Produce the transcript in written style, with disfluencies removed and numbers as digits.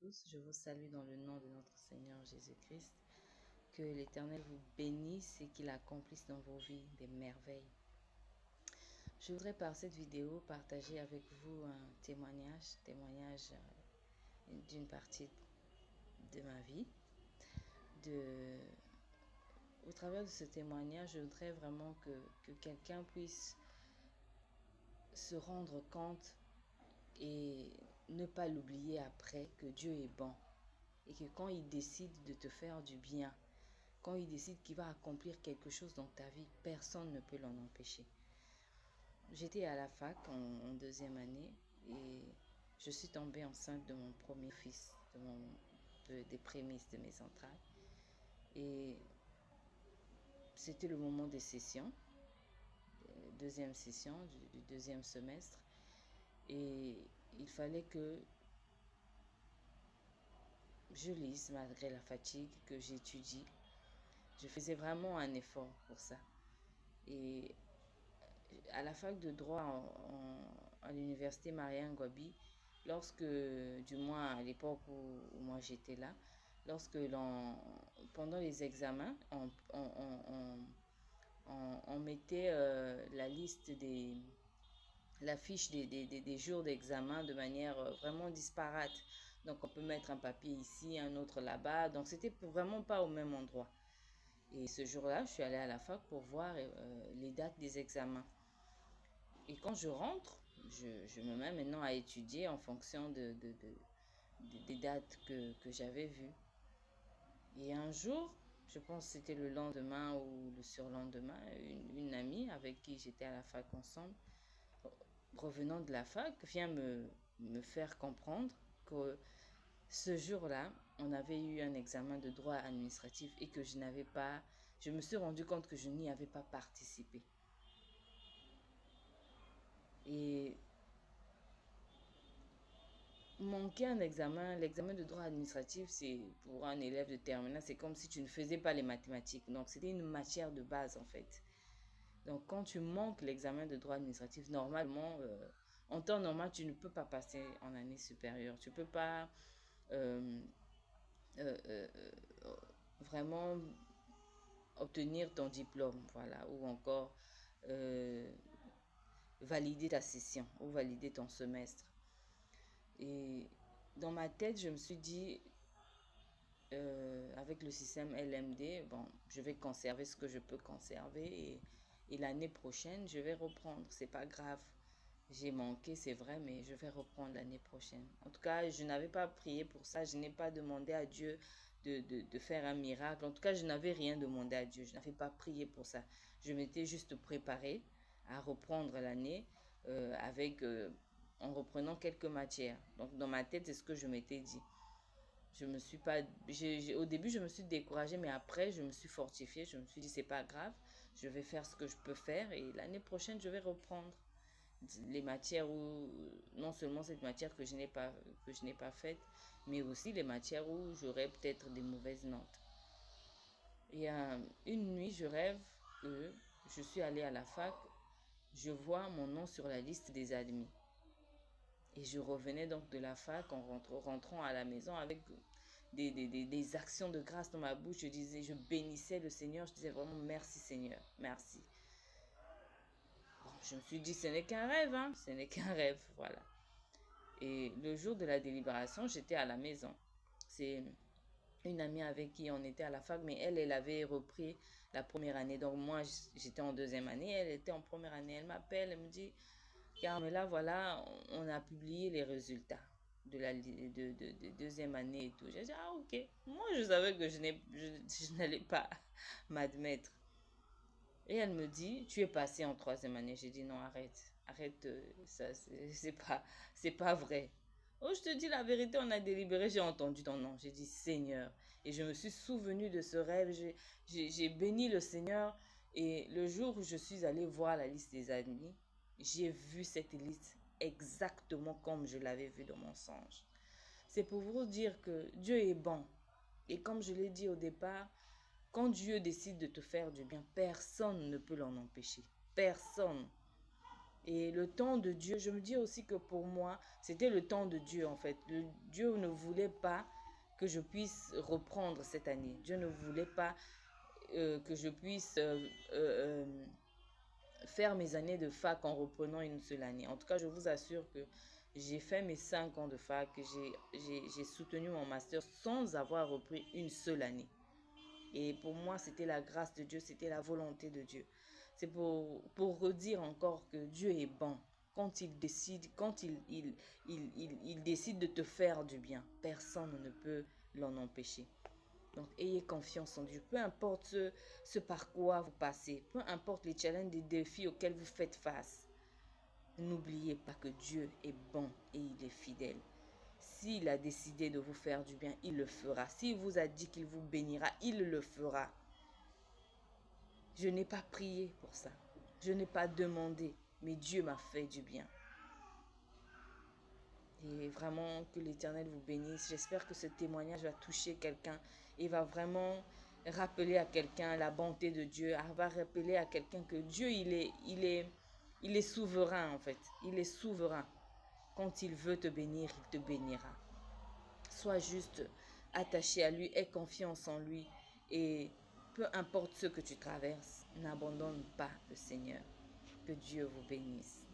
tous, je vous salue dans le nom de notre Seigneur Jésus-Christ. Que l'Éternel vous bénisse et qu'il accomplisse dans vos vies des merveilles. Je voudrais par cette vidéo partager avec vous un témoignage d'une partie de ma vie. Au travers de ce témoignage, je voudrais vraiment que quelqu'un puisse se rendre compte et ne pas l'oublier après que Dieu est bon et que quand il décide de te faire du bien, quand il décide qu'il va accomplir quelque chose dans ta vie, personne ne peut l'en empêcher. J'étais à la fac en deuxième année et je suis tombée enceinte de mon premier fils, des prémices de mes entrailles. Et c'était le moment des sessions, deuxième session du deuxième semestre. Et il fallait que je lise malgré la fatigue, que j'étudie. Je faisais vraiment un effort pour ça. Et à la fac de droit à l'université Marianne Ngouabi, du moins à l'époque où moi j'étais là, pendant les examens, on mettait la fiche des jours d'examen de manière vraiment disparate. Donc on peut mettre un papier ici, un autre là-bas. Donc c'était vraiment pas au même endroit. Et ce jour-là, je suis allée à la fac pour voir les dates des examens. Et quand je rentre, je me mets maintenant à étudier en fonction des dates que j'avais vues. Et un jour, je pense que c'était le lendemain ou le surlendemain, une amie avec qui j'étais à la fac ensemble, revenant de la fac, vient me faire comprendre que ce jour-là, on avait eu un examen de droit administratif et que je me suis rendu compte que je n'y avais pas participé. Et manquer un examen, l'examen de droit administratif, c'est pour un élève de terminale, c'est comme si tu ne faisais pas les mathématiques. Donc, c'était une matière de base, en fait. Donc, quand tu manques l'examen de droit administratif, normalement, en temps normal, tu ne peux pas passer en année supérieure. Tu ne peux pas euh, euh, euh, vraiment obtenir ton diplôme, voilà, ou encore euh, valider ta session ou valider ton semestre. Et dans ma tête, je me suis dit, avec le système LMD, bon, je vais conserver ce que je peux conserver et l'année prochaine, je vais reprendre. C'est pas grave. J'ai manqué, c'est vrai, mais je vais reprendre l'année prochaine. En tout cas, je n'avais pas prié pour ça. Je n'ai pas demandé à Dieu de faire un miracle. En tout cas, je n'avais rien demandé à Dieu. Je n'avais pas prié pour ça. Je m'étais juste préparée à reprendre l'année en reprenant quelques matières. Donc, dans ma tête, c'est ce que je m'étais dit. Je me suis pas, au début, je me suis découragée, mais après, je me suis fortifiée. Je me suis dit, c'est pas grave, je vais faire ce que je peux faire et l'année prochaine, je vais reprendre les matières où, non seulement cette matière que je n'ai pas faite, mais aussi les matières où j'aurais peut-être des mauvaises notes. Et une nuit, je rêve que je suis allée à la fac, je vois mon nom sur la liste des admis. Et je revenais donc de la fac en rentrant à la maison avec des actions de grâce dans ma bouche. Je bénissais le Seigneur. Je disais vraiment merci Seigneur, merci. Bon, je me suis dit, ce n'est qu'un rêve, hein, ce n'est qu'un rêve, voilà. Et le jour de la délibération, j'étais à la maison. C'est une amie avec qui on était à la fac, mais elle avait repris la première année. Donc moi, j'étais en deuxième année, elle était en première année. Elle m'appelle, elle me dit, Carmela, voilà, on a publié les résultats de la deuxième année et tout. J'ai dit, ah ok. Moi, je savais que je n'allais pas m'admettre. Et elle me dit, tu es passé en troisième année. J'ai dit, non, arrête, ça, c'est pas vrai. Oh, je te dis la vérité, on a délibéré, j'ai entendu ton nom. J'ai dit, Seigneur. Et je me suis souvenu de ce rêve, j'ai béni le Seigneur. Et le jour où je suis allée voir la liste des admis, j'ai vu cette liste exactement comme je l'avais vue dans mon songe. C'est pour vous dire que Dieu est bon. Et comme je l'ai dit au départ, quand Dieu décide de te faire du bien, personne ne peut l'en empêcher. Personne. Et le temps de Dieu, je me dis aussi que pour moi, c'était le temps de Dieu en fait. Dieu ne voulait pas que je puisse reprendre cette année. Dieu ne voulait pas que je puisse faire mes années de fac en reprenant une seule année. En tout cas, je vous assure que j'ai fait mes 5 ans de fac, j'ai soutenu mon master sans avoir repris une seule année. Et pour moi, c'était la grâce de Dieu, c'était la volonté de Dieu. C'est pour redire encore que Dieu est bon. Quand il décide, il décide de te faire du bien, personne ne peut l'en empêcher. Donc, ayez confiance en Dieu. Peu importe ce par quoi vous passez, peu importe les challenges, les défis auxquels vous faites face, n'oubliez pas que Dieu est bon et il est fidèle. S'il a décidé de vous faire du bien, il le fera. S'il vous a dit qu'il vous bénira, il le fera. Je n'ai pas prié pour ça. Je n'ai pas demandé, mais Dieu m'a fait du bien. Et vraiment que l'Éternel vous bénisse. J'espère que ce témoignage va toucher quelqu'un et va vraiment rappeler à quelqu'un la bonté de Dieu, va rappeler à quelqu'un que Dieu, il est souverain en fait. Il est souverain. Quand il veut te bénir, il te bénira. Sois juste attaché à lui, aie confiance en lui et peu importe ce que tu traverses, n'abandonne pas le Seigneur. Que Dieu vous bénisse.